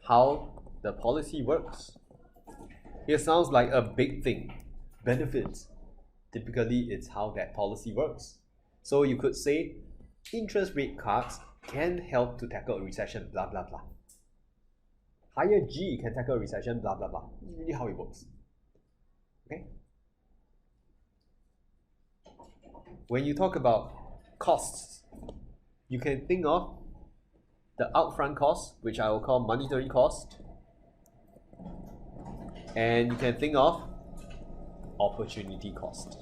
how the policy works. It sounds like a big thing. Benefits. Typically, it's how that policy works. So you could say interest rate cuts can help to tackle a recession, blah, blah, blah. Higher G can tackle a recession, blah, blah, blah. This is really how it works. Okay? When you talk about costs, you can think of the upfront cost, which I will call monetary cost, and you can think of opportunity cost.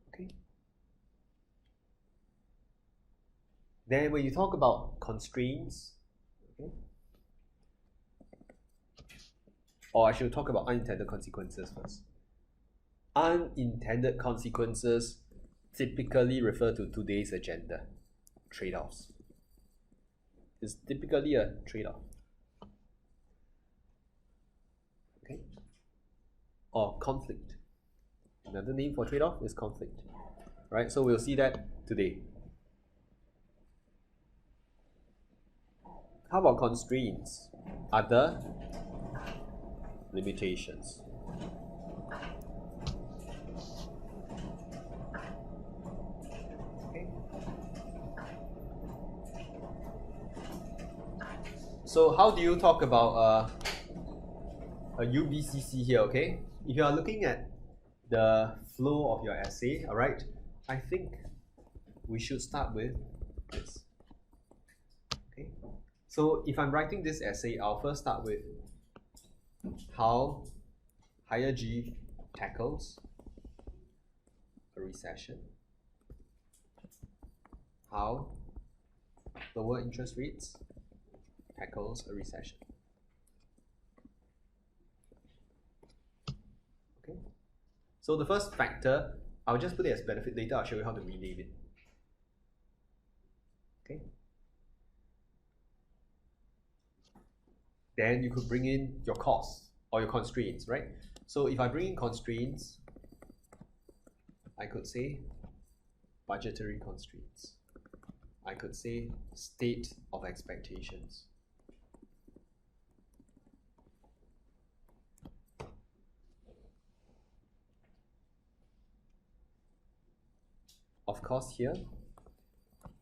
Okay. Then when you talk about constraints, okay, or I should talk about unintended consequences first. Unintended consequences typically refer to today's agenda, trade-offs. It's typically a trade-off. Okay? Or conflict. Another name for trade-off is conflict. Right? So we'll see that today. How about constraints? Other limitations. Okay. So how do you talk about a UBCC here, okay? If you are looking at the flow of your essay, all right, I think we should start with this. Okay, so if I'm writing this essay, I'll first start with how higher G tackles a recession, how lower interest rates tackles a recession. Okay, so the first factor, I'll just put it as benefit. Later I'll show you how to rename it. Okay, then you could bring in your costs or your constraints, right? So if I bring in constraints, I could say budgetary constraints. I could say state of expectations. Of course, here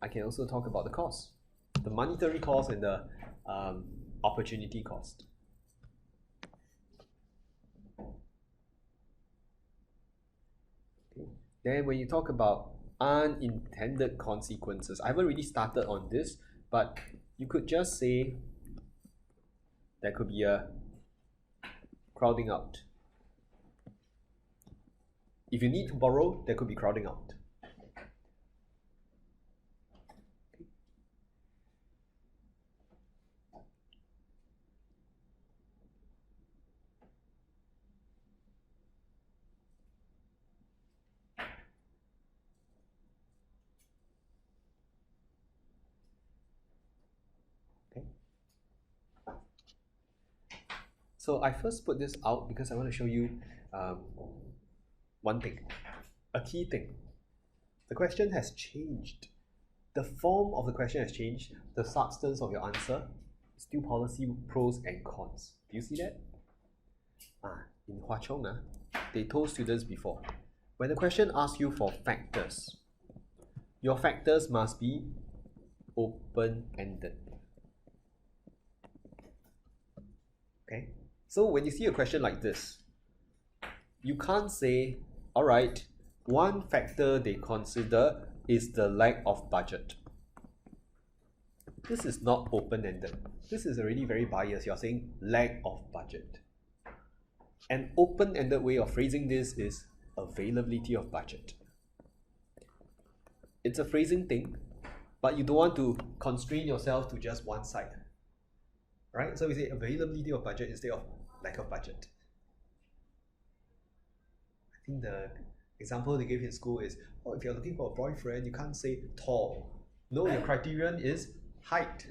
I can also talk about the cost, the monetary cost and the opportunity cost. Okay. Then when you talk about unintended consequences, I haven't really started on this, but you could just say there could be a crowding out. If you need to borrow, there could be crowding out. So I first put this out because I want to show you one thing, a key thing. The question has changed. The form of the question has changed. The substance of your answer is still policy pros and cons. Do you see that? In Hwa Chong, they told students before, when the question asks you for factors, your factors must be open-ended. Okay? So when you see a question like this, you can't say, all right, one factor they consider is the lack of budget. This is not open-ended. This is already very biased. You're saying lack of budget. An open-ended way of phrasing this is availability of budget. It's a phrasing thing, but you don't want to constrain yourself to just one side. Right? So we say availability of budget instead of lack of budget. I think the example they gave in school is, oh, if you're looking for a boyfriend, you can't say tall. No, your criterion is height.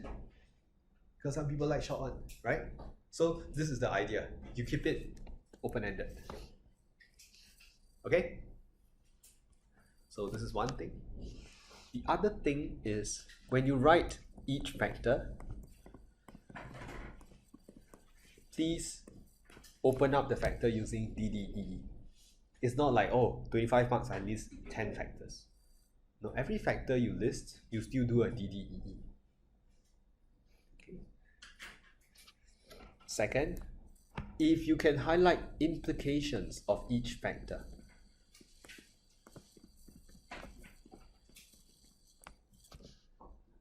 Because some people like short one, right? So this is the idea. You keep it open-ended. Okay? So this is one thing. The other thing is when you write each factor, please open up the factor using DDE. It's not like, oh, 25 marks, I list 10 factors. No, every factor you list, you still do a DDE. Okay. Second, if you can highlight implications of each factor,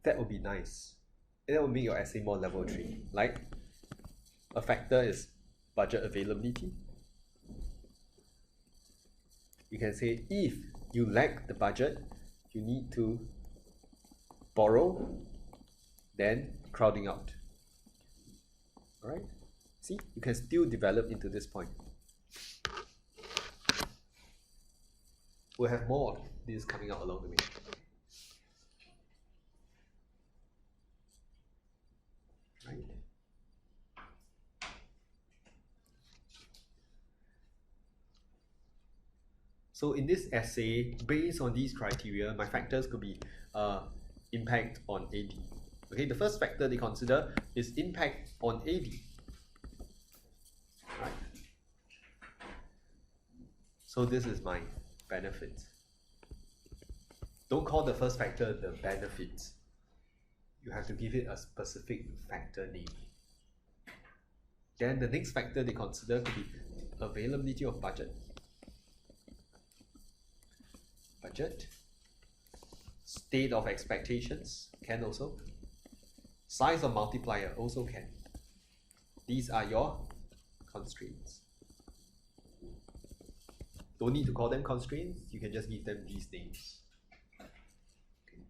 that would be nice. And that would make your essay more level 3. Like, a factor is budget availability. You can say if you lack the budget, you need to borrow, then crowding out. Alright? See, you can still develop into this point. We'll have more of this coming out along the way. Right? So in this essay, based on these criteria, my factors could be impact on AD. Okay, the first factor they consider is impact on AD. Right. So this is my benefit. Don't call the first factor the benefit. You have to give it a specific factor name. Then the next factor they consider could be availability of budget. Budget. State of expectations can also. Size of multiplier also can. These are your constraints. Don't need to call them constraints, you can just give them these names. Okay.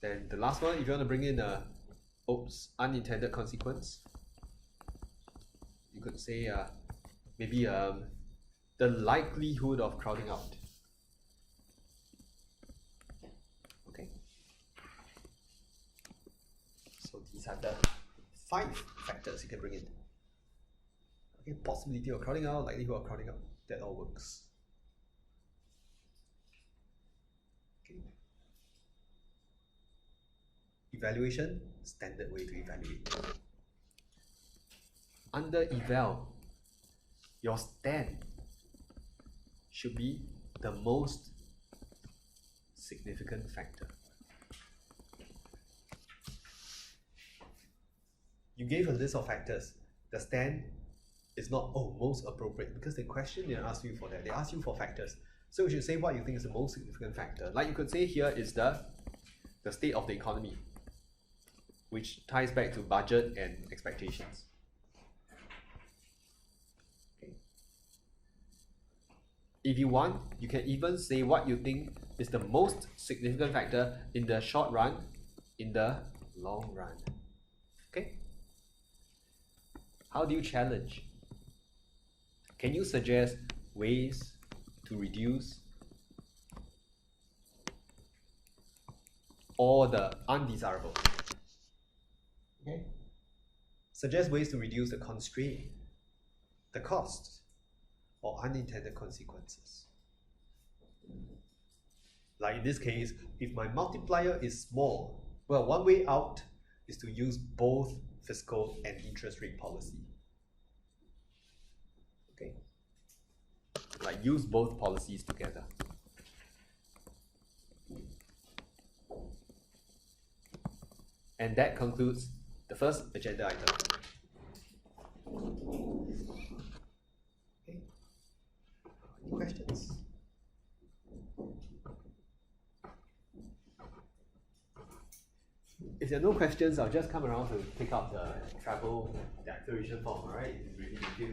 Then the last one, if you want to bring in a unintended consequence, you could say maybe the likelihood of crowding out. Okay. So these are the 5 factors you can bring in. Okay, possibility of crowding out, likelihood of crowding out, that all works. Okay. Evaluation, standard way to evaluate. Under eval, your stand should be the most significant factor. You gave a list of factors. The stand is not, oh, most appropriate, because the question didn't ask you for that. They ask you for factors. So you should say what you think is the most significant factor. Like you could say here is the state of the economy, which ties back to budget and expectations. If you want, you can even say what you think is the most significant factor in the short run, in the long run. Okay? How do you challenge? Can you suggest ways to reduce all the undesirables? Okay? Suggest ways to reduce the constraint, the costs, or unintended consequences. Like in this case, if my multiplier is small, well, one way out is to use both fiscal and interest rate policy. Okay? Like use both policies together. And that concludes the first agenda item. Questions? If there are no questions, I'll just come around to pick up the travel declaration form, alright?